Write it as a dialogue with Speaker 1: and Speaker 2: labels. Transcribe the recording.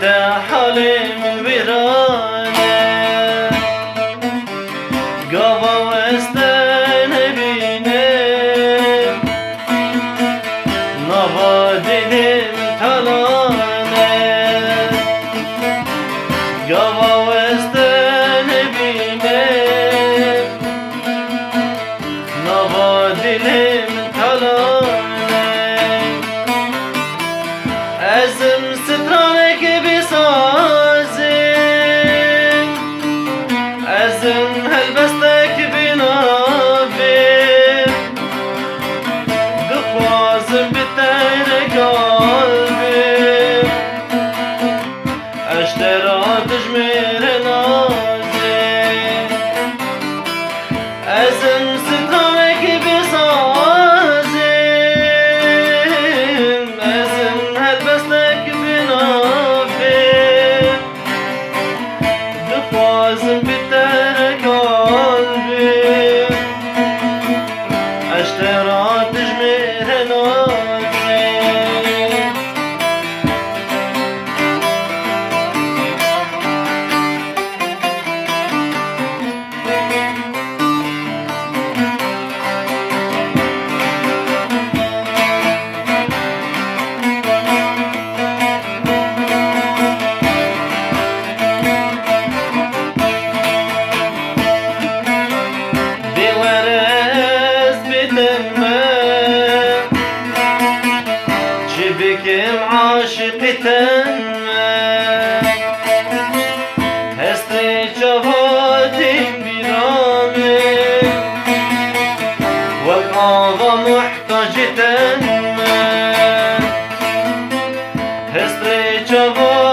Speaker 1: بتا حالم ويرانه قضى واستنبينه نبادلم تلانه قضى واستنبينه نبادلم تلانه ازم سترانك بسازم ازم هلبستك بنابم دخوازم بتين قلبي اشترى تجمير نازم ازم سترانك بسازم ازم هلبستك بنابم دخوازم بتين قلبي اشترى تجمير نازم بكم عاشق تنمى هستي جواتي برامي والأعظم محتاج تنمى هستي جواتي